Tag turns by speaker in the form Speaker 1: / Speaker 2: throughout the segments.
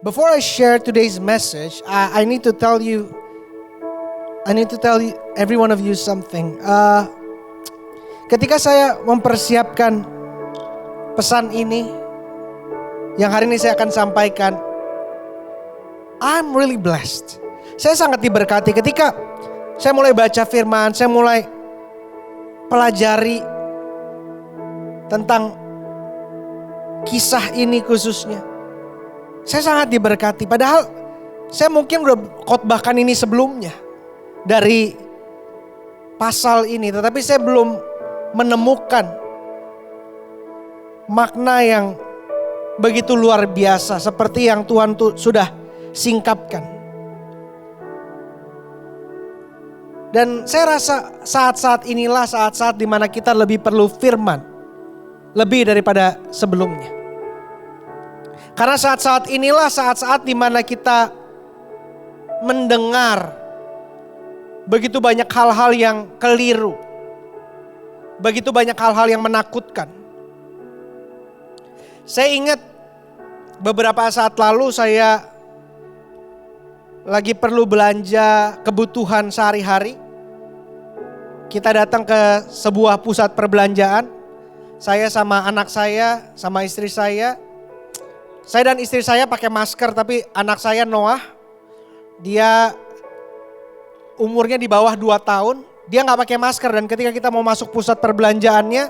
Speaker 1: Before I share today's message, I need to tell you, every one of you something. Ketika saya mempersiapkan pesan ini, yang hari ini saya akan sampaikan, I'm really blessed. Saya sangat diberkati ketika saya mulai baca firman, saya mulai pelajari tentang kisah ini khususnya. Saya sangat diberkati, padahal saya mungkin udah khotbahkan ini sebelumnya dari pasal ini, tetapi saya belum menemukan makna yang begitu luar biasa seperti yang Tuhan sudah singkapkan. Dan saya rasa saat-saat inilah saat-saat dimana kita lebih perlu firman, lebih daripada sebelumnya. Karena saat-saat inilah saat-saat dimana kita mendengar begitu banyak hal-hal yang keliru. Begitu banyak hal-hal yang menakutkan. Saya ingat beberapa saat lalu saya lagi perlu belanja kebutuhan sehari-hari. Kita datang ke sebuah pusat perbelanjaan. Saya sama anak saya, sama istri saya. Saya dan istri saya pakai masker, tapi anak saya Noah, dia umurnya di bawah 2 tahun, dia gak pakai masker. Dan ketika kita mau masuk pusat perbelanjaannya,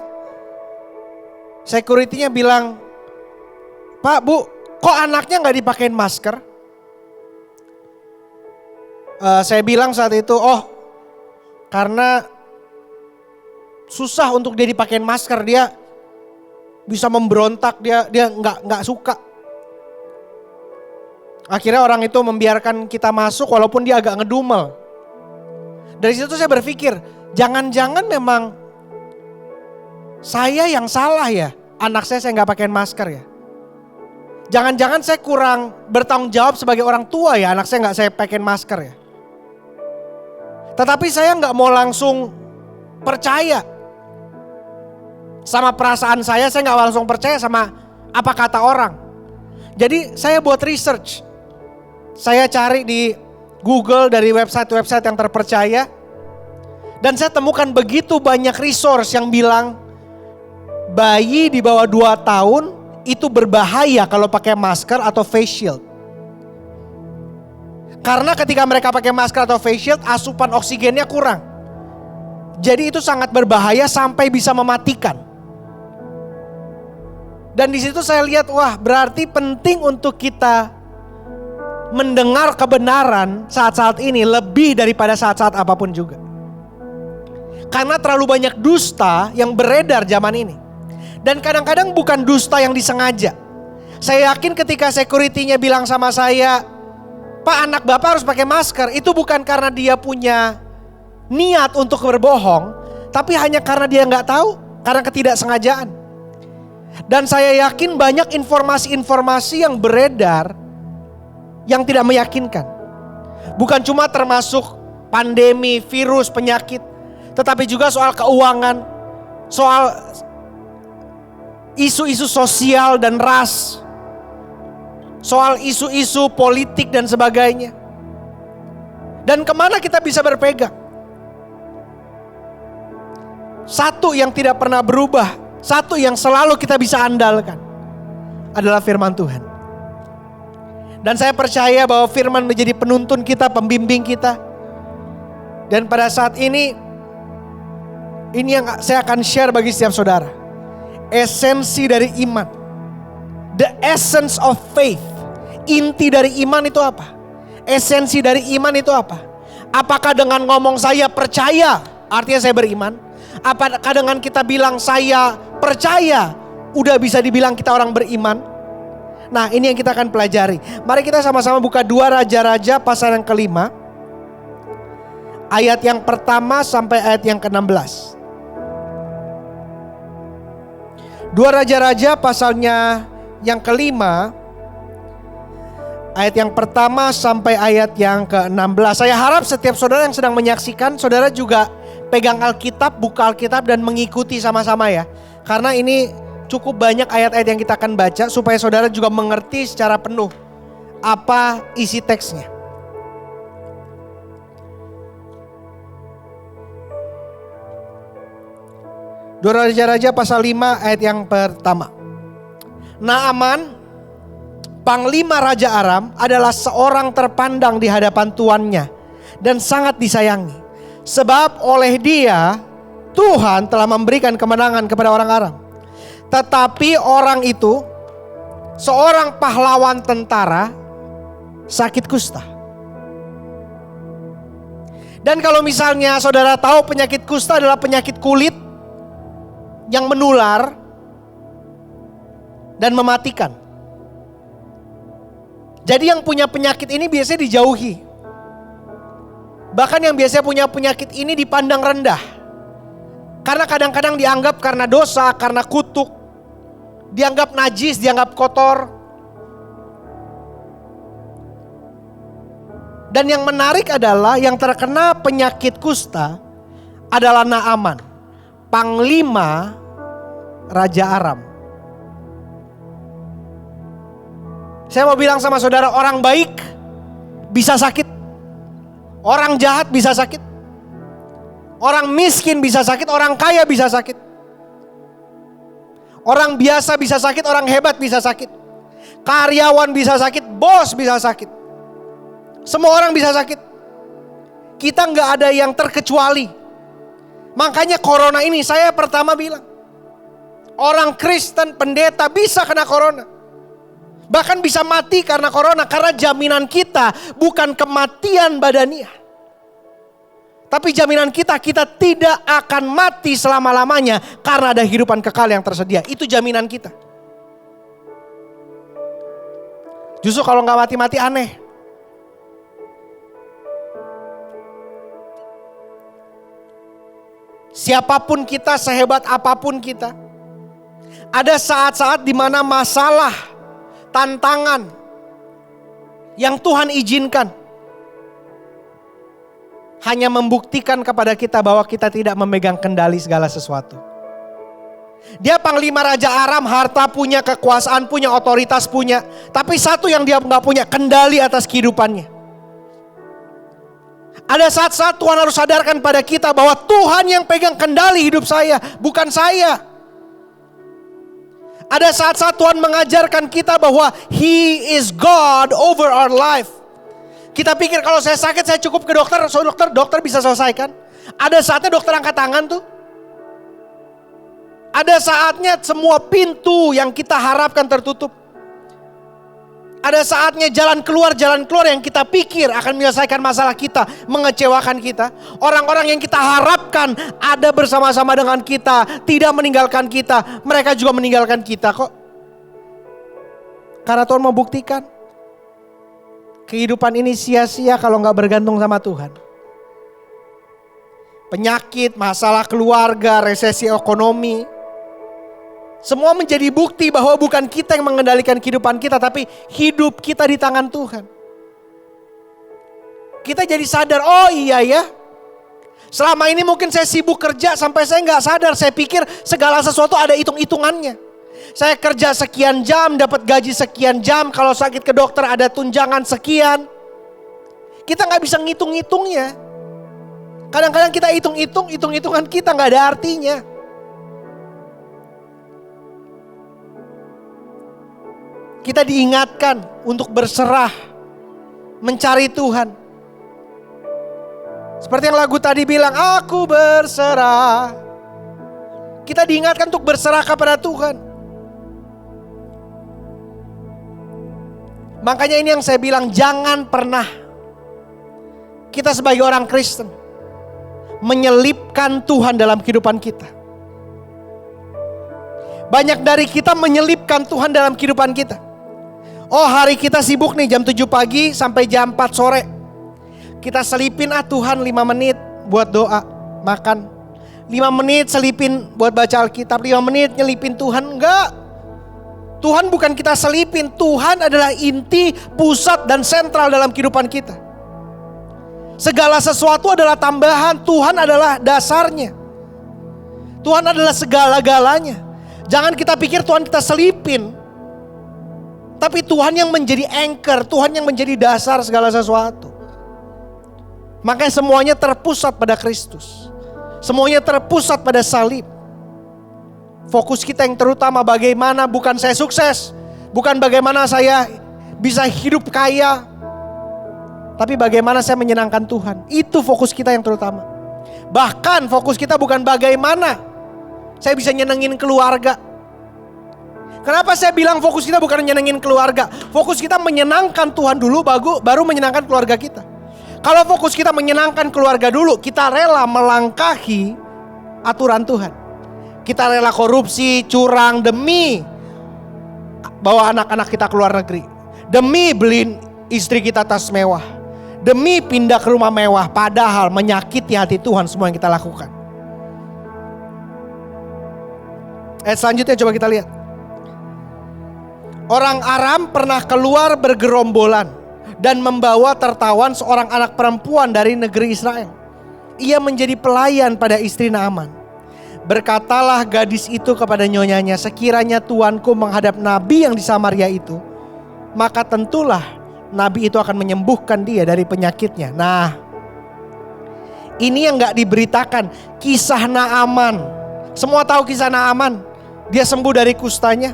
Speaker 1: security-nya bilang, "Pak, Bu, kok anaknya gak dipakein masker?" Saya bilang saat itu, karena susah untuk dia dipakein masker, dia bisa memberontak, dia nggak suka. Akhirnya orang itu membiarkan kita masuk walaupun dia agak ngedumel. Dari situ saya berpikir, jangan-jangan memang saya yang salah ya, anak saya nggak pakai masker ya. Jangan-jangan saya kurang bertanggung jawab sebagai orang tua ya, anak saya nggak pakai masker ya. Tetapi saya nggak mau langsung percaya sama perasaan saya nggak langsung percaya sama apa kata orang. Jadi saya buat research. Saya cari di Google dari website-website yang terpercaya. Dan saya temukan begitu banyak resource yang bilang bayi di bawah 2 tahun itu berbahaya kalau pakai masker atau face shield. Karena ketika mereka pakai masker atau face shield, asupan oksigennya kurang. Jadi itu sangat berbahaya sampai bisa mematikan. Dan di situ saya lihat, wah berarti penting untuk kita mendengar kebenaran saat-saat ini lebih daripada saat-saat apapun juga. Karena terlalu banyak dusta yang beredar zaman ini. Dan kadang-kadang bukan dusta yang disengaja. Saya yakin ketika security-nya bilang sama saya, "Pak, anak Bapak harus pakai masker," itu bukan karena dia punya niat untuk berbohong, tapi hanya karena dia nggak tahu, karena ketidaksengajaan. Dan saya yakin banyak informasi-informasi yang beredar yang tidak meyakinkan. Bukan cuma termasuk pandemi, virus, penyakit, tetapi juga soal keuangan, soal isu-isu sosial dan ras, soal isu-isu politik dan sebagainya. Dan kemana kita bisa berpegang? Satu yang tidak pernah berubah, satu yang selalu kita bisa andalkan adalah firman Tuhan. Dan saya percaya bahwa firman menjadi penuntun kita, pembimbing kita. Dan pada saat ini yang saya akan share bagi setiap saudara. Esensi dari iman. The essence of faith. Inti dari iman itu apa? Esensi dari iman itu apa? Apakah dengan ngomong saya percaya, artinya saya beriman? Apakah dengan kita bilang saya percaya, udah bisa dibilang kita orang beriman? Nah, ini yang kita akan pelajari. Mari kita sama-sama buka 2 Raja-Raja pasal yang ke-5. Ayat yang pertama sampai ayat yang ke-16. 2 Raja-Raja pasalnya yang ke-5. Ayat yang pertama sampai ayat yang ke-16. Saya harap setiap saudara yang sedang menyaksikan, saudara juga pegang Alkitab, buka Alkitab dan mengikuti sama-sama ya. Karena ini cukup banyak ayat-ayat yang kita akan baca supaya saudara juga mengerti secara penuh apa isi teksnya. Dua Raja-Raja pasal 5 ayat yang pertama. Naaman, panglima Raja Aram, adalah seorang terpandang di hadapan tuannya dan sangat disayangi. Sebab oleh dia Tuhan telah memberikan kemenangan kepada orang Aram. Tetapi orang itu, seorang pahlawan tentara, sakit kusta. Dan kalau misalnya saudara tahu, penyakit kusta adalah penyakit kulit yang menular dan mematikan. Jadi yang punya penyakit ini biasanya dijauhi. Bahkan yang biasanya punya penyakit ini dipandang rendah. Karena kadang-kadang dianggap karena dosa, karena kutuk, dianggap najis, dianggap kotor. Dan yang menarik adalah yang terkena penyakit kusta adalah Naaman, panglima Raja Aram. Saya mau bilang sama saudara, orang baik bisa sakit. Orang jahat bisa sakit. Orang miskin bisa sakit, orang kaya bisa sakit. Orang biasa bisa sakit, orang hebat bisa sakit. Karyawan bisa sakit, bos bisa sakit. Semua orang bisa sakit. Kita nggak ada yang terkecuali. Makanya corona ini saya pertama bilang, orang Kristen, pendeta bisa kena corona. Bahkan bisa mati karena corona. Karena jaminan kita bukan kematian badaniah. Tapi jaminan kita tidak akan mati selama-lamanya. Karena ada kehidupan kekal yang tersedia. Itu jaminan kita. Justru kalau gak mati-mati aneh. Siapapun kita, sehebat apapun kita, ada saat-saat di mana masalah, tantangan yang Tuhan izinkan hanya membuktikan kepada kita bahwa kita tidak memegang kendali segala sesuatu. Dia panglima Raja Aram, harta punya, kekuasaan punya, otoritas punya. Tapi satu yang dia gak punya, kendali atas kehidupannya. Ada saat-saat Tuhan harus sadarkan pada kita bahwa Tuhan yang pegang kendali hidup saya, bukan saya. Ada saat-saat Tuhan mengajarkan kita bahwa He is God over our life. Kita pikir kalau saya sakit saya cukup ke dokter, so dokter bisa selesaikan. Ada saatnya dokter angkat tangan tuh. Ada saatnya semua pintu yang kita harapkan tertutup. Ada saatnya jalan keluar yang kita pikir akan menyelesaikan masalah kita, mengecewakan kita. Orang-orang yang kita harapkan ada bersama-sama dengan kita, tidak meninggalkan kita, mereka juga meninggalkan kita kok. Karena Tuhan mau buktikan, kehidupan ini sia-sia kalau gak bergantung sama Tuhan. Penyakit, masalah keluarga, resesi ekonomi, semua menjadi bukti bahwa bukan kita yang mengendalikan kehidupan kita, tapi hidup kita di tangan Tuhan. Kita jadi sadar, oh iya ya. Selama ini mungkin saya sibuk kerja sampai saya gak sadar. Saya pikir segala sesuatu ada hitung-hitungannya. Saya kerja sekian jam, dapat gaji sekian jam. Kalau sakit ke dokter ada tunjangan sekian. Kita gak bisa ngitung-ngitungnya. Kadang-kadang kita hitung-hitungan kita gak ada artinya. Kita diingatkan untuk berserah, mencari Tuhan. Seperti yang lagu tadi bilang, aku berserah. Kita diingatkan untuk berserah kepada Tuhan. Makanya ini yang saya bilang, jangan pernah kita sebagai orang Kristen menyelipkan Tuhan dalam kehidupan kita. Banyak dari kita menyelipkan Tuhan dalam kehidupan kita. Oh, hari kita sibuk nih jam 7 pagi sampai jam 4 sore. Kita selipin Tuhan 5 menit buat doa, makan. 5 menit selipin buat baca Alkitab, 5 menit nyelipin Tuhan. Enggak. Tuhan bukan kita selipin, Tuhan adalah inti, pusat dan sentral dalam kehidupan kita. Segala sesuatu adalah tambahan, Tuhan adalah dasarnya. Tuhan adalah segala-galanya. Jangan kita pikir Tuhan kita selipin. Tapi Tuhan yang menjadi anchor, Tuhan yang menjadi dasar segala sesuatu. Makanya semuanya terpusat pada Kristus. Semuanya terpusat pada salib. Fokus kita yang terutama bagaimana, bukan saya sukses, bukan bagaimana saya bisa hidup kaya, tapi bagaimana saya menyenangkan Tuhan. Itu fokus kita yang terutama. Bahkan fokus kita bukan bagaimana saya bisa nyenengin keluarga. Kenapa saya bilang fokus kita bukan nyenengin keluarga? Fokus kita menyenangkan Tuhan dulu, baru menyenangkan keluarga kita. Kalau fokus kita menyenangkan keluarga dulu, kita rela melangkahi aturan Tuhan. Kita rela korupsi, curang demi bawa anak-anak kita ke luar negeri. Demi beliin istri kita tas mewah. Demi pindah ke rumah mewah, padahal menyakiti hati Tuhan semua yang kita lakukan. Ayat selanjutnya coba kita lihat. Orang Aram pernah keluar bergerombolan dan membawa tertawan seorang anak perempuan dari negeri Israel. Ia menjadi pelayan pada istri Naaman. Berkatalah gadis itu kepada nyonyanya, sekiranya tuanku menghadap nabi yang di Samaria itu, maka tentulah nabi itu akan menyembuhkan dia dari penyakitnya. Nah, ini yang gak diberitakan, kisah Naaman. Semua tahu kisah Naaman, dia sembuh dari kustanya.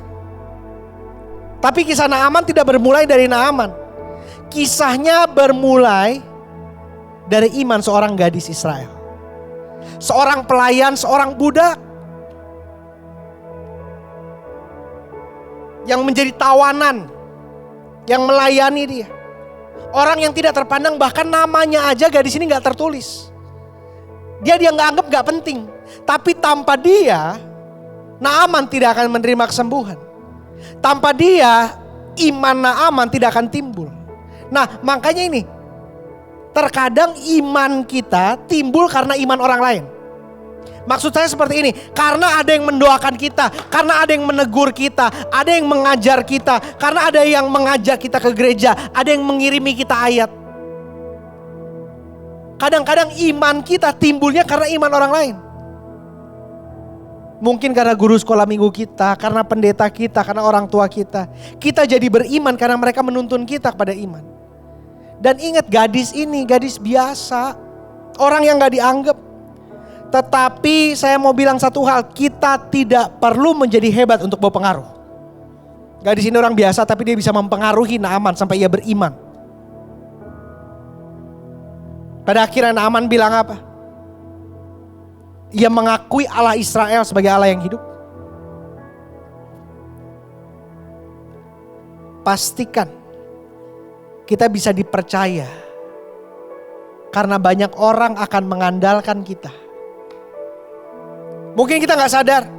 Speaker 1: Tapi kisah Naaman tidak bermulai dari Naaman. Kisahnya bermulai dari iman seorang gadis Israel. Seorang pelayan, seorang budak yang menjadi tawanan, yang melayani dia. Orang yang tidak terpandang, bahkan namanya aja gadis ini gak tertulis. Dia nggak anggap gak penting. Tapi tanpa dia, Naaman tidak akan menerima kesembuhan. Tanpa dia, iman Naaman tidak akan timbul. Nah, makanya ini, terkadang iman kita timbul karena iman orang lain. Maksud saya seperti ini, karena ada yang mendoakan kita, karena ada yang menegur kita, ada yang mengajar kita, karena ada yang mengajak kita ke gereja, ada yang mengirimi kita ayat. Kadang-kadang iman kita timbulnya karena iman orang lain. Mungkin karena guru sekolah minggu kita, karena pendeta kita, karena orang tua kita. Kita jadi beriman karena mereka menuntun kita kepada iman. Dan ingat, gadis ini gadis biasa, orang yang gak dianggap. Tetapi saya mau bilang satu hal, kita tidak perlu menjadi hebat untuk bawa pengaruh. Gadis ini orang biasa tapi dia bisa mempengaruhi Naaman sampai ia beriman. Pada akhirnya Naaman bilang apa? Ia mengakui Allah Israel sebagai Allah yang hidup. Pastikan kita bisa dipercaya karena banyak orang akan mengandalkan kita. Mungkin kita gak sadar,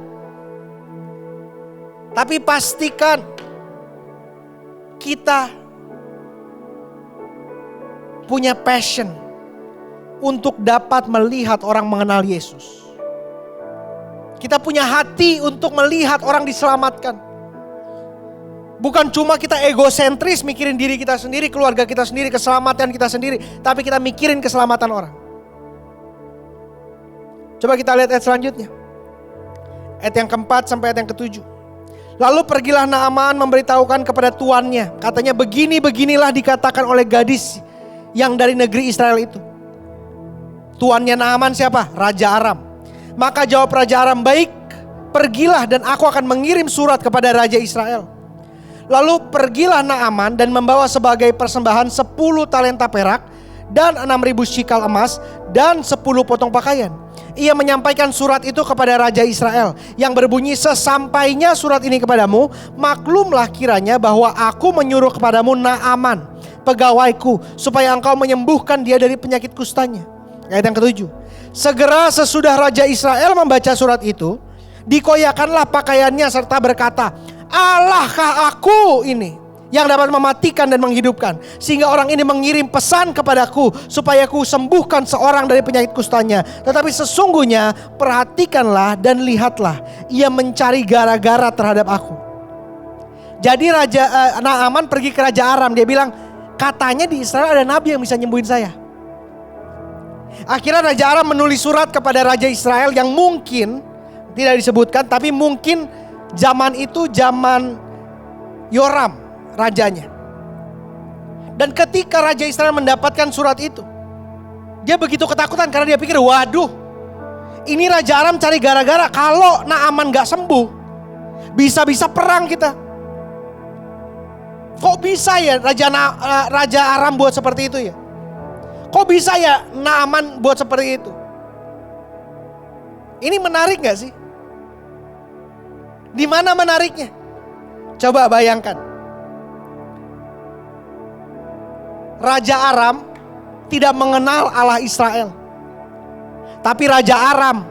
Speaker 1: tapi pastikan kita punya passion untuk dapat melihat orang mengenal Yesus. Kita punya hati untuk melihat orang diselamatkan. Bukan cuma kita egosentris mikirin diri kita sendiri, keluarga kita sendiri, keselamatan kita sendiri, tapi kita mikirin keselamatan orang. Coba kita lihat ayat selanjutnya. Ayat yang keempat sampai ayat yang ketujuh. Lalu pergilah Naaman memberitahukan kepada tuannya. Katanya beginilah dikatakan oleh gadis yang dari negeri Israel itu. Tuannya Naaman siapa? Raja Aram. Maka jawab Raja Aram, baik, pergilah dan aku akan mengirim surat kepada Raja Israel. Lalu pergilah Naaman dan membawa sebagai persembahan 10 talenta perak dan 6.000 shikal emas dan 10 potong pakaian. Ia menyampaikan surat itu kepada Raja Israel yang berbunyi, sesampainya surat ini kepadamu, maklumlah kiranya bahwa aku menyuruh kepadamu Naaman, pegawaiku, supaya engkau menyembuhkan dia dari penyakit kustanya. Ayat yang ketujuh. Segera sesudah Raja Israel membaca surat itu, dikoyakanlah pakaiannya serta berkata, Allahkah aku ini yang dapat mematikan dan menghidupkan, sehingga orang ini mengirim pesan kepadaku supaya aku sembuhkan seorang dari penyakit kustanya. Tetapi sesungguhnya perhatikanlah dan lihatlah, ia mencari gara-gara terhadap aku. Jadi Raja Naaman pergi ke Raja Aram, dia bilang, katanya di Israel ada nabi yang bisa nyembuhin saya. Akhirnya Raja Aram menulis surat kepada Raja Israel yang mungkin tidak disebutkan, tapi mungkin zaman itu zaman Yoram rajanya. Dan ketika Raja Israel mendapatkan surat itu, dia begitu ketakutan karena dia pikir, waduh, ini Raja Aram cari gara-gara. Kalau Naaman gak sembuh, bisa-bisa perang kita. Kok bisa ya Raja Aram buat seperti itu ya? Kok bisa ya Naaman buat seperti itu? Ini menarik gak sih? Di mana menariknya? Coba bayangkan. Raja Aram tidak mengenal Allah Israel. Tapi Raja Aram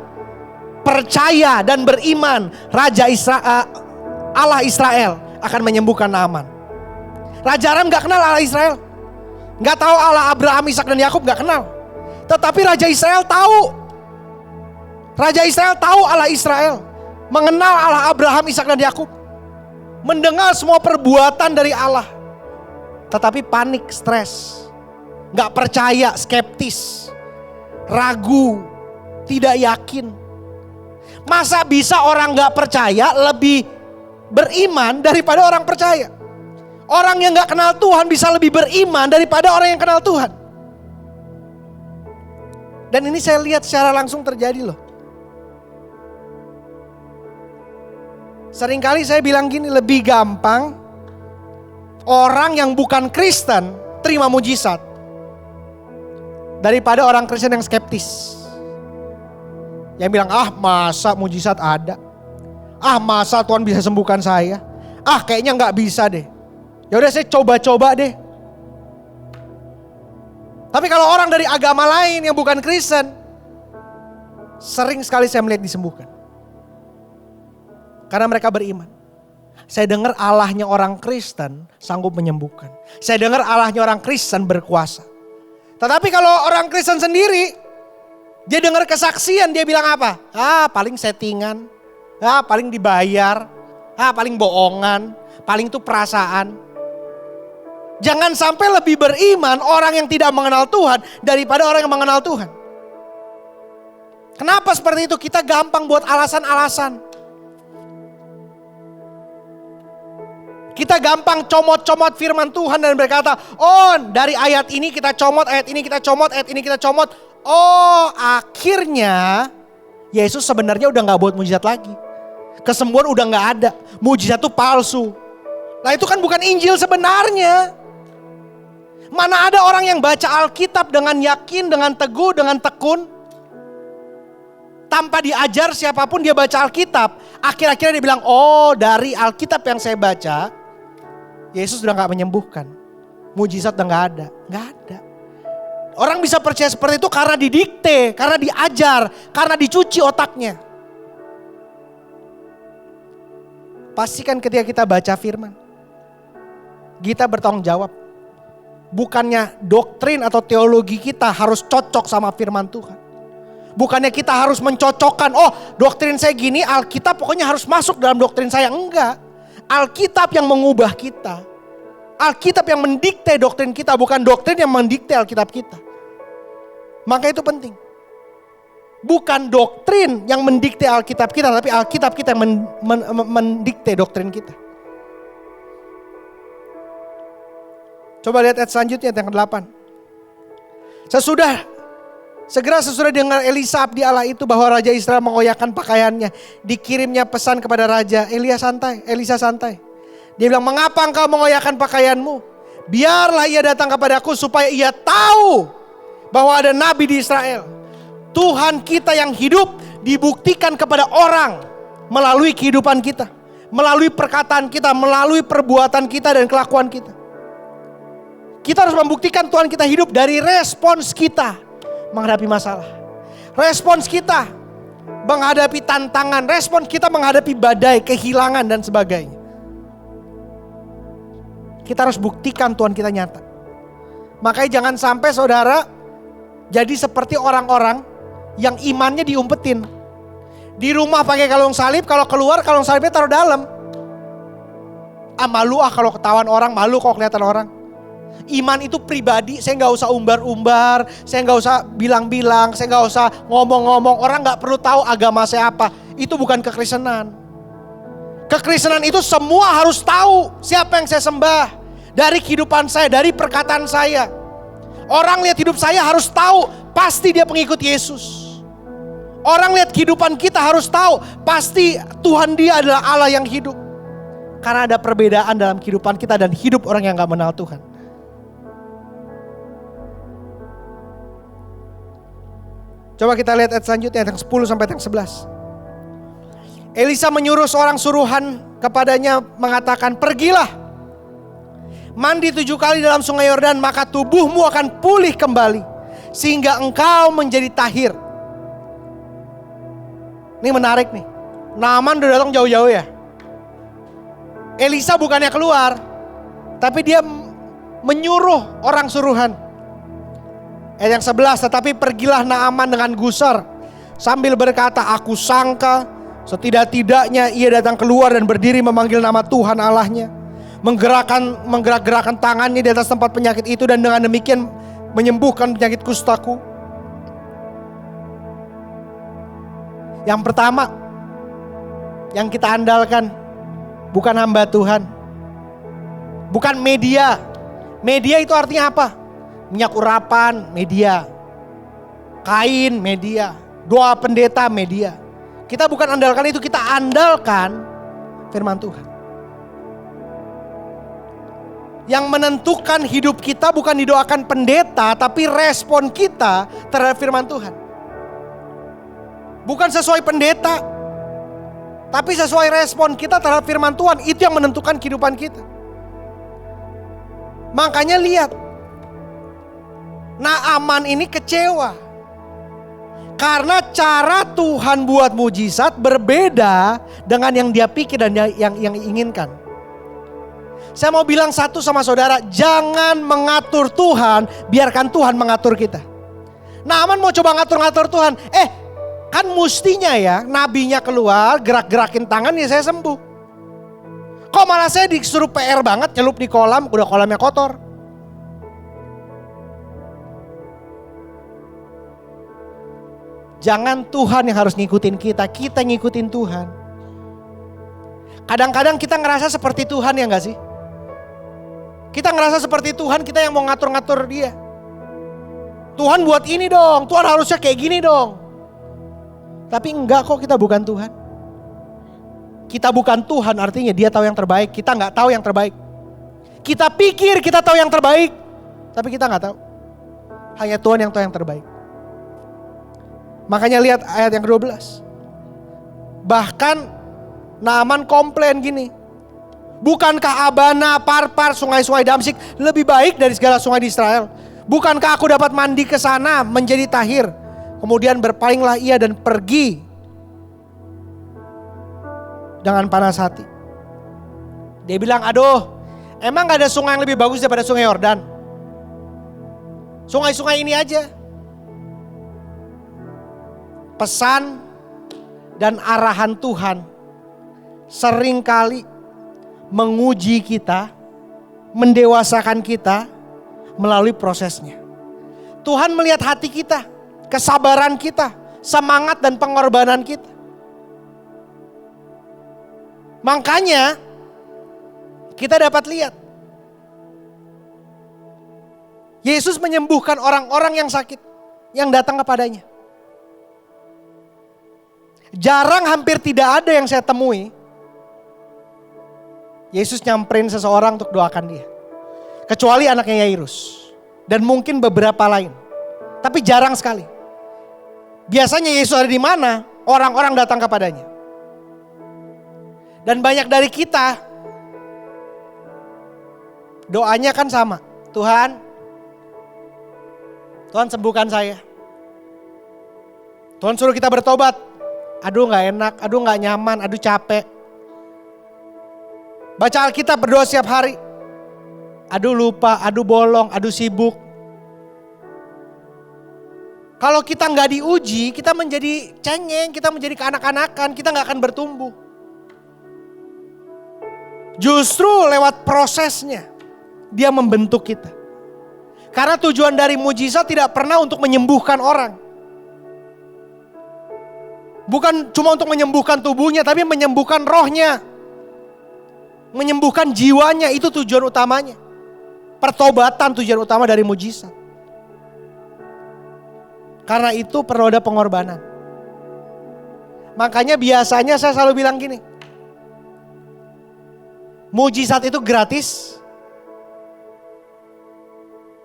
Speaker 1: percaya dan beriman Allah Israel akan menyembuhkan Naaman. Raja Aram gak kenal Allah Israel. Gak tahu Allah Abraham, Ishak dan Yakub, gak kenal. Tetapi Raja Israel tahu. Raja Israel tahu Allah Israel. Mengenal Allah Abraham, Ishak dan Yakub. Mendengar semua perbuatan dari Allah. Tetapi panik, stres. Gak percaya, skeptis. Ragu, tidak yakin. Masa bisa orang gak percaya lebih beriman daripada orang percaya? Orang yang gak kenal Tuhan bisa lebih beriman daripada orang yang kenal Tuhan. Dan ini saya lihat secara langsung terjadi loh. Seringkali saya bilang gini, lebih gampang orang yang bukan Kristen terima mujizat daripada orang Kristen yang skeptis. Yang bilang, masa mujizat ada? Masa Tuhan bisa sembuhkan saya? Kayaknya gak bisa deh. Ya udah saya coba-coba deh. Tapi kalau orang dari agama lain yang bukan Kristen, sering sekali saya melihat disembuhkan. Karena mereka beriman. Saya dengar Allahnya orang Kristen sanggup menyembuhkan. Saya dengar Allahnya orang Kristen berkuasa. Tetapi kalau orang Kristen sendiri, dia dengar kesaksian, dia bilang apa? Paling settingan, paling dibayar, paling bohongan, paling itu perasaan. Jangan sampai lebih beriman orang yang tidak mengenal Tuhan daripada orang yang mengenal Tuhan. Kenapa seperti itu? Kita gampang buat alasan-alasan. Kita gampang comot-comot firman Tuhan dan berkata, dari ayat ini kita comot, ayat ini kita comot, ayat ini kita comot. Akhirnya Yesus sebenarnya udah gak buat mujizat lagi. Kesembuhan udah gak ada. Mujizat itu palsu. Nah itu kan bukan Injil sebenarnya. Mana ada orang yang baca Alkitab dengan yakin, dengan teguh, dengan tekun. Tanpa diajar siapapun dia baca Alkitab. Akhir-akhirnya dia bilang, dari Alkitab yang saya baca, Yesus udah gak menyembuhkan. Mujizat udah gak ada. Gak ada. Orang bisa percaya seperti itu karena didikte, karena diajar, karena dicuci otaknya. Pastikan ketika kita baca firman, kita bertanggung jawab. Bukannya doktrin atau teologi kita harus cocok sama firman Tuhan. Bukannya kita harus mencocokkan, doktrin saya gini, Alkitab pokoknya harus masuk dalam doktrin saya. Enggak. Alkitab yang mengubah kita. Alkitab yang mendikte doktrin kita, bukan doktrin yang mendikte Alkitab kita. Maka itu penting. Bukan doktrin yang mendikte Alkitab kita, tapi Alkitab kita yang mendikte doktrin kita. Coba lihat ayat selanjutnya, yang ke-8. Segera sesudah dengar Elisa abdi Allah itu bahwa Raja Israel mengoyakkan pakaiannya, dikirimnya pesan kepada Raja, Elisa santai. Dia bilang, mengapa engkau mengoyakkan pakaianmu? Biarlah ia datang kepadaku supaya ia tahu bahwa ada nabi di Israel. Tuhan kita yang hidup dibuktikan kepada orang melalui kehidupan kita, melalui perkataan kita, melalui perbuatan kita dan kelakuan kita. Kita harus membuktikan Tuhan kita hidup dari respons kita menghadapi masalah. Respons kita menghadapi tantangan, respons kita menghadapi badai, kehilangan dan sebagainya. Kita harus buktikan Tuhan kita nyata. Makanya jangan sampai saudara jadi seperti orang-orang yang imannya diumpetin. Di rumah pakai kalung salib, kalau keluar kalung salibnya taruh dalam. Malu kalau ketahuan orang, malu kalau kelihatan orang. Iman itu pribadi, saya gak usah umbar-umbar, saya gak usah bilang-bilang, saya gak usah ngomong-ngomong. Orang gak perlu tahu agama saya apa. Itu bukan kekristenan. Kekristenan itu semua harus tahu siapa yang saya sembah. Dari kehidupan saya, dari perkataan saya. Orang lihat hidup saya harus tahu, pasti dia pengikut Yesus. Orang lihat kehidupan kita harus tahu, pasti Tuhan dia adalah Allah yang hidup. Karena ada perbedaan dalam kehidupan kita dan hidup orang yang gak mengenal Tuhan. Coba kita lihat ayat selanjutnya, ayat yang 10 sampai yang 11. Elisa menyuruh seorang suruhan kepadanya mengatakan, pergilah, mandi 7 kali dalam sungai Yordan, maka tubuhmu akan pulih kembali, sehingga engkau menjadi tahir. Ini menarik nih, Naaman udah datang jauh-jauh ya. Elisa bukannya keluar, tapi dia menyuruh orang suruhan. Ayat yang 11, tetapi pergilah Naaman dengan gusar sambil berkata, aku sangka setidak-tidaknya ia datang keluar dan berdiri memanggil nama Tuhan Allahnya, menggerak-gerakkan tangannya di atas tempat penyakit itu, dan dengan demikian menyembuhkan penyakit kustaku. Yang pertama yang kita andalkan bukan hamba Tuhan, bukan media. Media itu artinya apa? Minyak urapan, media. Kain, media. Doa pendeta, media. Kita bukan andalkan itu, kita andalkan firman Tuhan. Yang menentukan hidup kita bukan didoakan pendeta, tapi respon kita terhadap firman Tuhan. Bukan sesuai pendeta, tapi sesuai respon kita terhadap firman Tuhan. Itu yang menentukan kehidupan kita. Makanya lihat, Naaman ini kecewa karena cara Tuhan buat mujizat berbeda dengan yang dia pikir dan yang inginkan. Saya mau bilang satu sama saudara, jangan mengatur Tuhan, biarkan Tuhan mengatur kita. Naaman mau coba ngatur-ngatur Tuhan. Kan mestinya ya, nabinya keluar, gerak-gerakin tangan, ya saya sembuh. Kok malah saya disuruh PR banget, nyelup di kolam, udah kolamnya kotor. Jangan Tuhan yang harus ngikutin kita ngikutin Tuhan. Kadang-kadang kita ngerasa seperti Tuhan, ya gak sih? Kita ngerasa seperti Tuhan, kita yang mau ngatur-ngatur dia. Tuhan buat ini dong, Tuhan harusnya kayak gini dong. Tapi enggak kok, kita bukan Tuhan. Kita bukan Tuhan artinya dia tahu yang terbaik, kita gak tahu yang terbaik. Kita pikir kita tahu yang terbaik, tapi kita gak tahu. Hanya Tuhan yang tahu yang terbaik. Makanya lihat ayat yang ke-12. Bahkan Naaman komplain gini, bukankah Abana, Parpar, sungai-sungai Damsyik lebih baik dari segala sungai di Israel? Bukankah aku dapat mandi ke sana menjadi tahir? Kemudian berpalinglah ia dan pergi dengan panas hati. Dia bilang, aduh, emang gak ada sungai yang lebih bagus daripada sungai Yordan? Sungai-sungai ini aja. Pesan dan arahan Tuhan seringkali menguji kita, mendewasakan kita melalui prosesnya. Tuhan melihat hati kita, kesabaran kita, semangat dan pengorbanan kita. Makanya kita dapat lihat Yesus menyembuhkan orang-orang yang sakit yang datang kepadanya. Jarang, hampir tidak ada yang saya temui Yesus nyamperin seseorang untuk doakan dia. Kecuali anaknya Yairus dan mungkin beberapa lain. Tapi jarang sekali. Biasanya Yesus ada di mana, orang-orang datang kepadanya. Dan banyak dari kita doanya kan sama. Tuhan sembuhkan saya. Tuhan suruh kita bertobat. Aduh gak enak, aduh gak nyaman, aduh capek. Baca Alkitab, berdoa setiap hari. Aduh lupa, aduh bolong, aduh sibuk. Kalau kita gak diuji, kita menjadi cengeng, kita menjadi kekanak-kanakan, kita gak akan bertumbuh. Justru lewat prosesnya, dia membentuk kita. Karena tujuan dari mujizat tidak pernah untuk menyembuhkan orang. Bukan cuma untuk menyembuhkan tubuhnya, tapi menyembuhkan rohnya. menyembuhkan jiwanya, itu tujuan utamanya. Pertobatan tujuan utama dari mujizat. Karena itu perlu ada pengorbanan. Makanya biasanya saya selalu bilang gini, mujizat itu gratis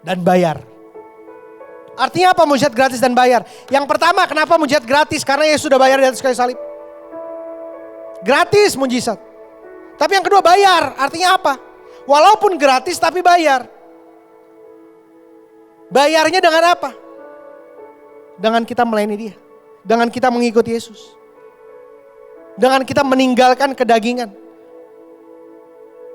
Speaker 1: dan bayar. Artinya apa mujizat gratis dan bayar? Yang pertama, kenapa mujizat gratis? Karena Yesus sudah bayar di atas kayu salib. Gratis mujizat. Tapi yang kedua bayar, artinya apa? Walaupun gratis tapi bayar. Bayarnya dengan apa? Dengan kita melayani Dia. Dengan kita mengikuti Yesus. Dengan kita meninggalkan kedagingan.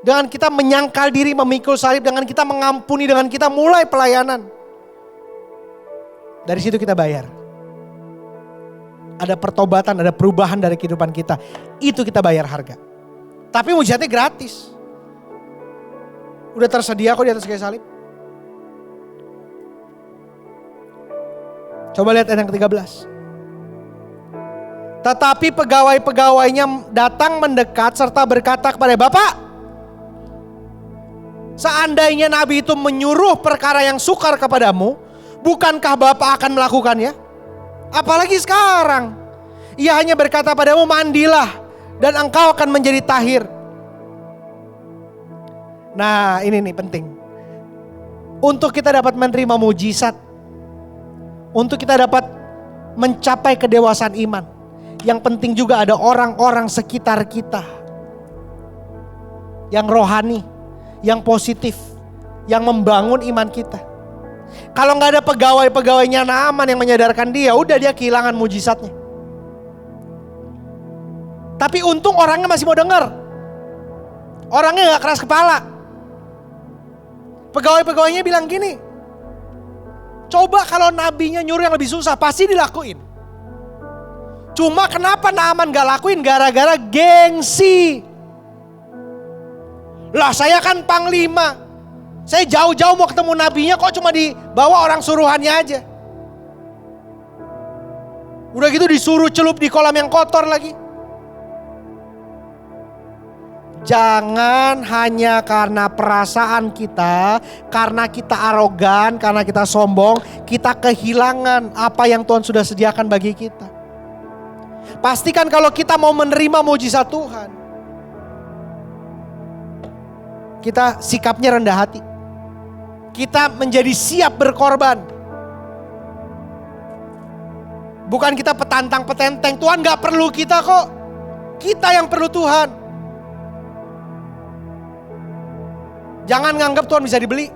Speaker 1: Dengan kita menyangkal diri memikul salib. Dengan kita mengampuni, dengan kita mulai pelayanan. Dari situ kita bayar. Ada pertobatan, ada perubahan dari kehidupan kita. Itu kita bayar harga. Tapi mujizatnya gratis. Udah tersedia kok di atas kayu salib. Coba lihat ayat yang ke-13. Tetapi pegawai-pegawainya datang mendekat serta berkata kepada Bapak, seandainya Nabi itu menyuruh perkara yang sukar kepadamu, bukankah Bapak akan melakukannya? Apalagi sekarang. Ia hanya berkata padamu, mandilah dan engkau akan menjadi tahir. Nah ini nih penting. Untuk kita dapat menerima mujizat, untuk kita dapat mencapai kedewasaan iman, yang penting juga ada orang-orang sekitar kita yang rohani, yang positif, yang membangun iman kita. Kalau nggak ada pegawai-pegawainya Naaman yang menyadarkan dia, udah dia kehilangan mujizatnya. Tapi untung orangnya masih mau dengar. Orangnya nggak keras kepala. Pegawai-pegawainya bilang gini, coba kalau nabinya nyuruh yang lebih susah, pasti dilakuin. Cuma kenapa Naaman gak lakuin? Gara-gara gengsi. Lah saya kan panglima. Saya jauh-jauh mau ketemu nabinya, kok cuma dibawa orang suruhannya aja. Udah gitu disuruh celup di kolam yang kotor lagi. Jangan hanya karena perasaan kita, karena kita arogan, karena kita sombong, kita kehilangan apa yang Tuhan sudah sediakan bagi kita. Pastikan kalau kita mau menerima mujizat Tuhan, kita sikapnya rendah hati. Kita menjadi siap berkorban. Bukan kita petantang petenteng, Tuhan gak perlu kita kok. Kita yang perlu Tuhan. Jangan nganggap Tuhan bisa dibeli.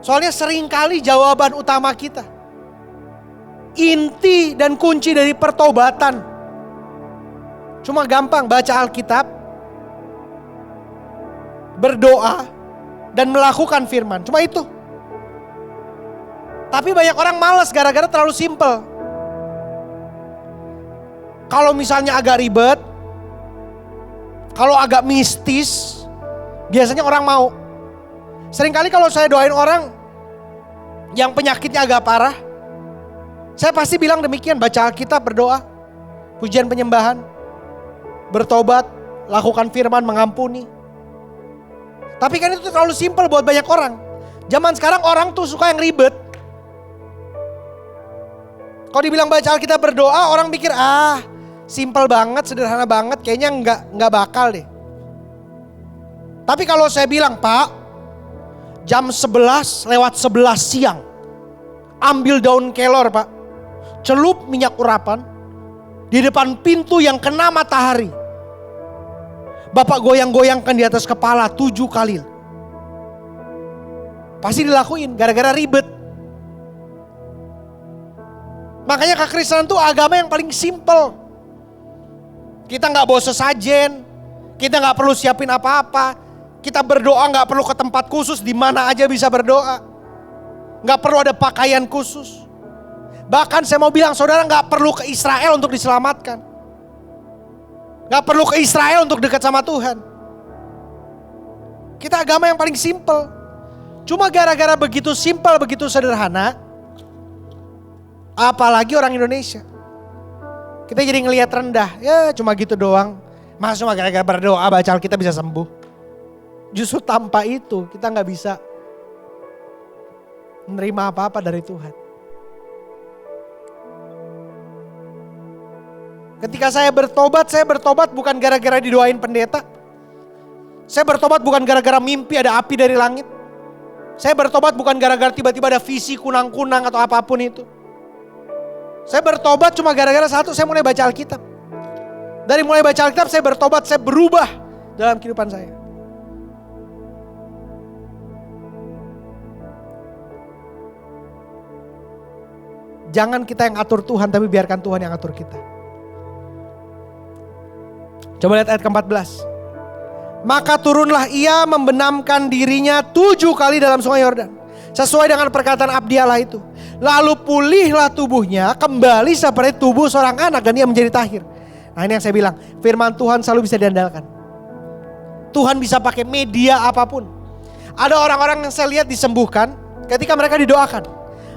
Speaker 1: Soalnya seringkali jawaban utama kita, inti dan kunci dari pertobatan, cuma gampang baca Alkitab, berdoa, dan melakukan firman. Cuma itu. Tapi banyak orang malas gara-gara terlalu simpel. Kalau misalnya agak ribet, kalau agak mistis, biasanya orang mau. Seringkali kalau saya doain orang yang penyakitnya agak parah, saya pasti bilang demikian, baca Alkitab, berdoa, pujian penyembahan, bertobat, lakukan firman, mengampuni. Tapi kan itu terlalu simpel buat banyak orang. Zaman sekarang orang tuh suka yang ribet. Kalau dibilang baca Alkitab, berdoa, orang pikir simpel banget, sederhana banget, kayaknya nggak bakal deh. Tapi kalau saya bilang, Pak, jam 11 lewat 11 siang, ambil daun kelor Pak, celup minyak urapan di depan pintu yang kena matahari. Bapak goyang-goyangkan di atas kepala 7 kali. Pasti dilakuin gara-gara ribet. Makanya kekristenan itu agama yang paling simpel. Kita gak bawa sesajen, kita gak perlu siapin apa-apa. Kita berdoa gak perlu ke tempat khusus, di mana aja bisa berdoa. Gak perlu ada pakaian khusus. Bahkan saya mau bilang, saudara gak perlu ke Israel untuk diselamatkan. Gak perlu ke Israel untuk dekat sama Tuhan. Kita agama yang paling simpel. Cuma gara-gara begitu simpel, begitu sederhana, apalagi orang Indonesia, kita jadi ngelihat rendah. Ya cuma gitu doang, Masa cuma gara-gara berdoa baca Alkitab bisa sembuh? Justru tanpa itu kita gak bisa menerima apa-apa dari Tuhan. Ketika saya bertobat bukan gara-gara didoain pendeta. Saya bertobat bukan gara-gara mimpi ada api dari langit. Saya bertobat bukan gara-gara tiba-tiba ada visi kunang-kunang atau apapun itu. Saya bertobat cuma gara-gara satu, saya mulai baca Alkitab. Dari mulai baca Alkitab saya bertobat, saya berubah dalam kehidupan saya. Jangan kita yang atur Tuhan, tapi biarkan Tuhan yang atur kita. Coba lihat ayat ke-14. Maka turunlah ia membenamkan dirinya 7 kali dalam sungai Yordan, sesuai dengan perkataan abdi Allah itu. Lalu pulihlah tubuhnya kembali seperti tubuh seorang anak dan ia menjadi tahir. Nah ini yang saya bilang, firman Tuhan selalu bisa diandalkan. Tuhan bisa pakai media apapun. Ada orang-orang yang saya lihat disembuhkan ketika mereka didoakan.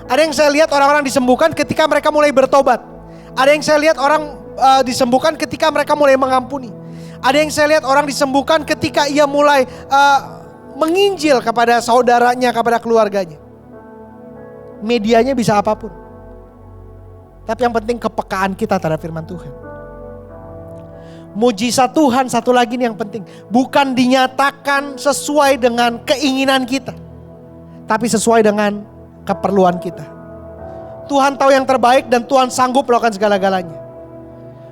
Speaker 1: Ada yang saya lihat orang-orang disembuhkan ketika mereka mulai bertobat. Ada yang saya lihat orang disembuhkan ketika mereka mulai mengampuni. Ada yang saya lihat orang disembuhkan ketika ia mulai menginjil kepada saudaranya, kepada keluarganya. Medianya bisa apapun. Tapi yang penting kepekaan kita terhadap firman Tuhan. Mujizat Tuhan satu lagi nih yang penting. Bukan dinyatakan sesuai dengan keinginan kita, tapi sesuai dengan keperluan kita. Tuhan tahu yang terbaik dan Tuhan sanggup melakukan segala-galanya.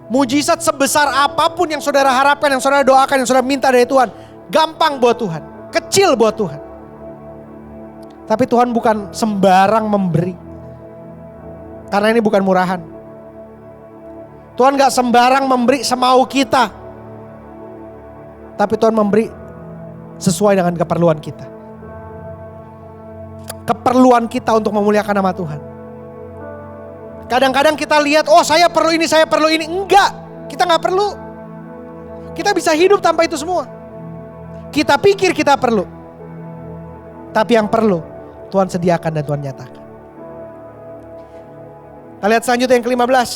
Speaker 1: Mujizat sebesar apapun yang saudara harapkan, yang saudara doakan, yang saudara minta dari Tuhan, gampang buat Tuhan, kecil buat Tuhan. Tapi Tuhan bukan sembarang memberi. Karena ini bukan murahan. Tuhan gak sembarang memberi semau kita. Tapi Tuhan memberi sesuai dengan keperluan kita. Keperluan kita untuk memuliakan nama Tuhan. Kadang-kadang kita lihat, oh saya perlu ini, saya perlu ini. Enggak, kita gak perlu. Kita bisa hidup tanpa itu semua. Kita pikir kita perlu. Tapi yang perlu, Tuhan sediakan dan Tuhan nyatakan. Kita lihat selanjutnya yang ke-15.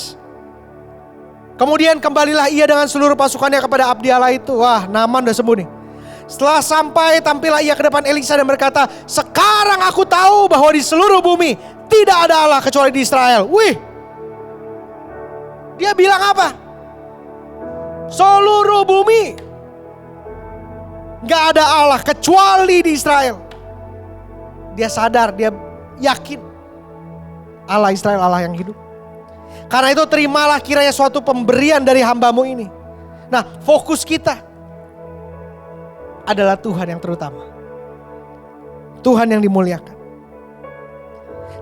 Speaker 1: Kemudian kembalilah ia dengan seluruh pasukannya kepada abdi Allah itu. Wah, Naaman udah sembuh nih. Setelah sampai, tampillah ia ke depan Elisa dan berkata, sekarang aku tahu bahwa di seluruh bumi tidak ada Allah kecuali di Israel. Wih, dia bilang apa? Seluruh bumi gak ada Allah kecuali di Israel. Dia sadar, dia yakin Allah Israel Allah yang hidup. Karena itu terimalah kiranya suatu pemberian dari hambamu ini. Nah, fokus kita adalah Tuhan yang terutama. Tuhan yang dimuliakan.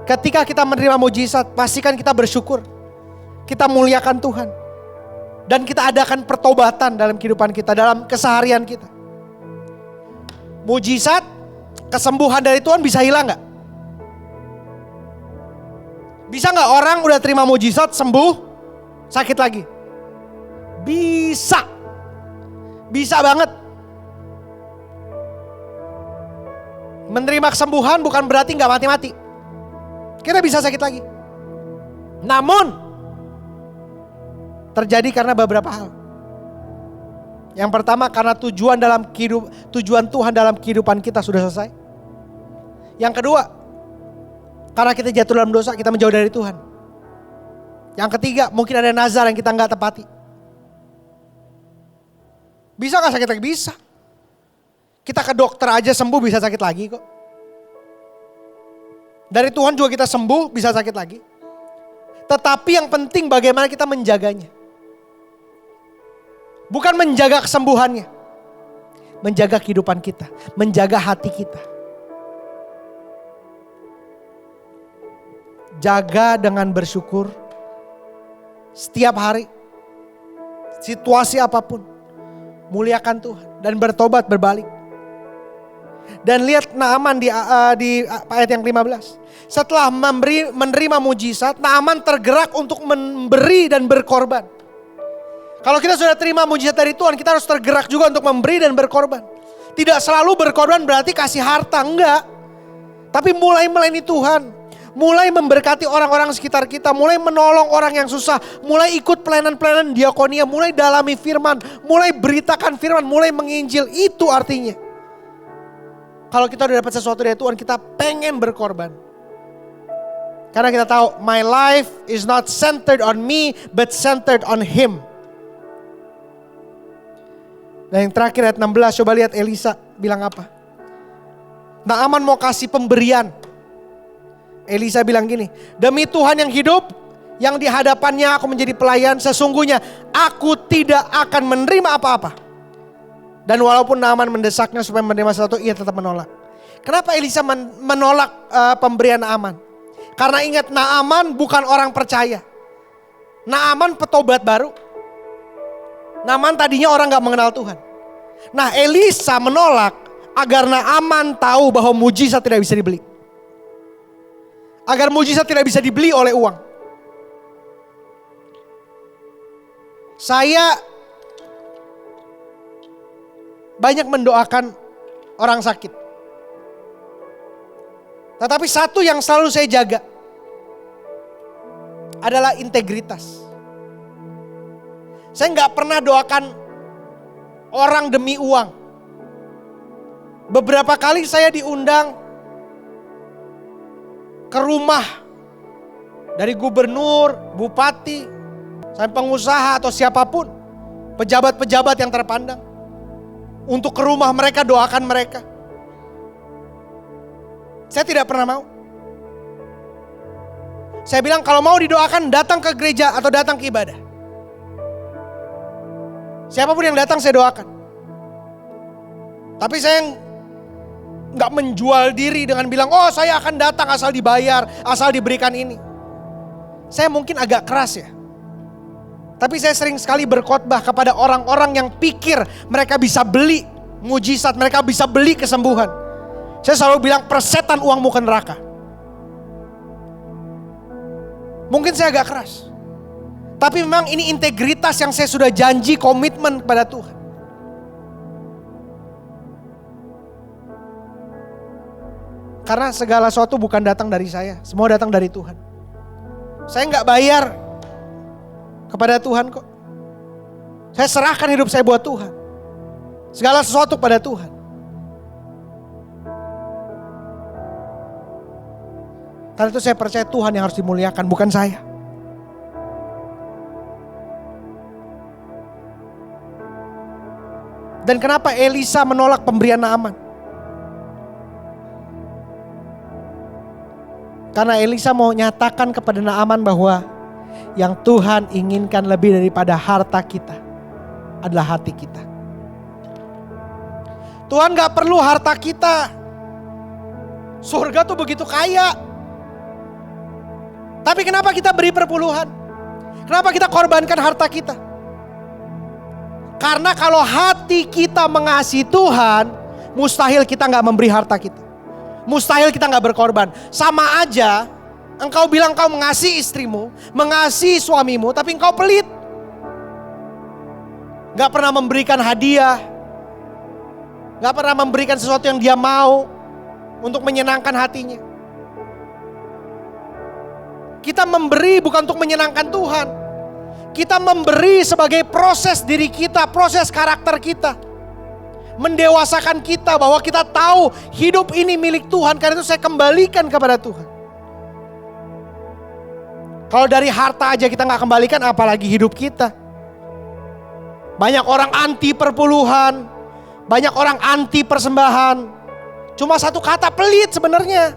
Speaker 1: Ketika kita menerima mujizat, pastikan kita bersyukur. Kita muliakan Tuhan. Dan kita adakan pertobatan dalam kehidupan kita, dalam keseharian kita. Mujizat, kesembuhan dari Tuhan bisa hilang gak? Bisa gak orang udah terima mujizat, sembuh, sakit lagi? Bisa. Bisa banget. Menerima kesembuhan bukan berarti gak mati-mati. Kita bisa sakit lagi. Namun terjadi karena beberapa hal. Yang pertama karena tujuan Tuhan dalam kehidupan kita sudah selesai. Yang kedua, karena kita jatuh dalam dosa, kita menjauh dari Tuhan. Yang ketiga, mungkin ada nazar yang kita gak tepati. Bisa gak sakit lagi? Bisa. Kita ke dokter aja sembuh, bisa sakit lagi kok. Dari Tuhan juga kita sembuh, bisa sakit lagi. Tetapi yang penting bagaimana kita menjaganya. Bukan menjaga kesembuhannya. Menjaga kehidupan kita. Menjaga hati kita. Jaga dengan bersyukur. Setiap hari. Situasi apapun. Muliakan Tuhan. Dan bertobat berbalik. Dan lihat Naaman di ayat yang 15. Setelah menerima mujizat, Naaman tergerak untuk memberi dan berkorban. Kalau kita sudah terima mujizat dari Tuhan, kita harus tergerak juga untuk memberi dan berkorban. Tidak selalu berkorban berarti kasih harta, enggak. Tapi mulai melayani Tuhan. mulai memberkati orang-orang sekitar kita, mulai menolong orang yang susah, mulai ikut pelayanan-pelayanan diakonia, mulai dalami firman, mulai beritakan firman, mulai menginjil. Itu artinya. Kalau kita udah dapat sesuatu dari Tuhan, kita pengen berkorban. Karena kita tahu, my life is not centered on me, but centered on Him. Dan yang terakhir ayat 16, coba lihat Elisa bilang apa. Naaman mau kasih pemberian. Elisa bilang gini, demi Tuhan yang hidup, yang di hadapannya aku menjadi pelayan, sesungguhnya aku tidak akan menerima apa-apa. Dan walaupun Naaman mendesaknya supaya menerima sesuatu, ia tetap menolak. Kenapa Elisa menolak pemberian Naaman? Karena ingat, Naaman bukan orang percaya. Naaman petobat baru. Naaman tadinya orang gak mengenal Tuhan. Nah, Elisa menolak agar Naaman tahu bahwa mujizat tidak bisa dibeli. Agar mujizat tidak bisa dibeli oleh uang. Saya banyak mendoakan orang sakit. Tetapi satu yang selalu saya jaga adalah integritas. Saya nggak pernah doakan orang demi uang. Beberapa kali saya diundang ke rumah dari gubernur, bupati, sampai pengusaha atau siapapun, pejabat-pejabat yang terpandang. Untuk ke rumah mereka, doakan mereka. Saya tidak pernah mau. Saya bilang kalau mau didoakan, datang ke gereja atau datang ke ibadah. Siapapun yang datang saya doakan. Tapi saya nggak menjual diri dengan bilang, oh saya akan datang asal dibayar, asal diberikan ini. Saya mungkin agak keras ya. Tapi saya sering sekali berkhotbah kepada orang-orang yang pikir mereka bisa beli mujizat, mereka bisa beli kesembuhan. Saya selalu bilang, persetan uangmu ke neraka. Mungkin saya agak keras. Tapi memang ini integritas yang saya sudah janji, komitmen kepada Tuhan. Karena segala sesuatu bukan datang dari saya, semua datang dari Tuhan. Saya nggak bayar kepada Tuhan kok. Saya serahkan hidup saya buat Tuhan. Segala sesuatu pada Tuhan. Karena itu saya percaya Tuhan yang harus dimuliakan, bukan saya. Dan kenapa Elisa menolak pemberian Naaman? Karena Elisa mau nyatakan kepada Naaman bahwa yang Tuhan inginkan lebih daripada harta kita adalah hati kita. Tuhan gak perlu harta kita. Surga tuh begitu kaya. Tapi kenapa kita beri perpuluhan? Kenapa kita korbankan harta kita? Karena kalau hati kita mengasihi Tuhan, mustahil kita gak memberi harta kita. Mustahil kita gak berkorban. Sama aja engkau bilang kau mengasihi istrimu, mengasihi suamimu, tapi engkau pelit. Gak pernah memberikan hadiah. Gak pernah memberikan sesuatu yang dia mau untuk menyenangkan hatinya. Kita memberi bukan untuk menyenangkan Tuhan. Kita memberi sebagai proses diri kita, proses karakter kita. Mendewasakan kita bahwa kita tahu hidup ini milik Tuhan, karena itu saya kembalikan kepada Tuhan. Kalau dari harta aja kita gak kembalikan, apalagi hidup kita. Banyak orang anti perpuluhan, banyak orang anti persembahan. Cuma satu kata, pelit sebenarnya.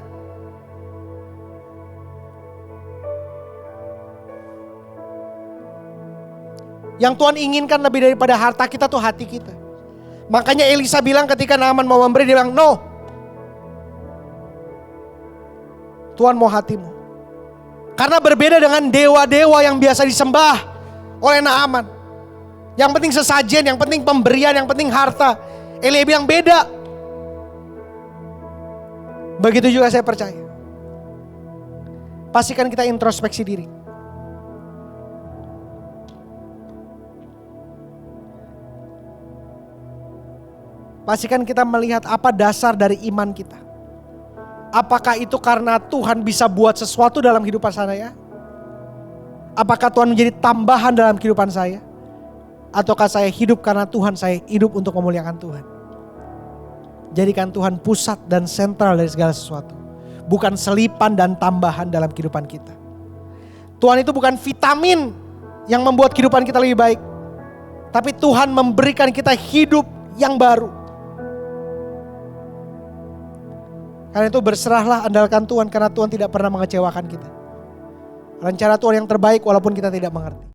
Speaker 1: Yang Tuhan inginkan lebih daripada harta kita tuh hati kita. Makanya Elisa bilang ketika Naaman mau memberi, dia bilang no. Tuhan mau hatimu. Karena berbeda dengan dewa-dewa yang biasa disembah oleh Naaman. Yang penting sesajen, yang penting pemberian, yang penting harta. Elia bilang beda. Begitu juga saya percaya. Pastikan kita introspeksi diri. Pastikan kita melihat apa dasar dari iman kita. Apakah itu karena Tuhan bisa buat sesuatu dalam kehidupan saya? Apakah Tuhan menjadi tambahan dalam kehidupan saya? Ataukah saya hidup karena Tuhan, saya hidup untuk memuliakan Tuhan? Jadikan Tuhan pusat dan sentral dari segala sesuatu. Bukan selipan dan tambahan dalam kehidupan kita. Tuhan itu bukan vitamin yang membuat kehidupan kita lebih baik. Tapi Tuhan memberikan kita hidup yang baru. Karena itu berserahlah, andalkan Tuhan karena Tuhan tidak pernah mengecewakan kita. Rencana Tuhan yang terbaik walaupun kita tidak mengerti.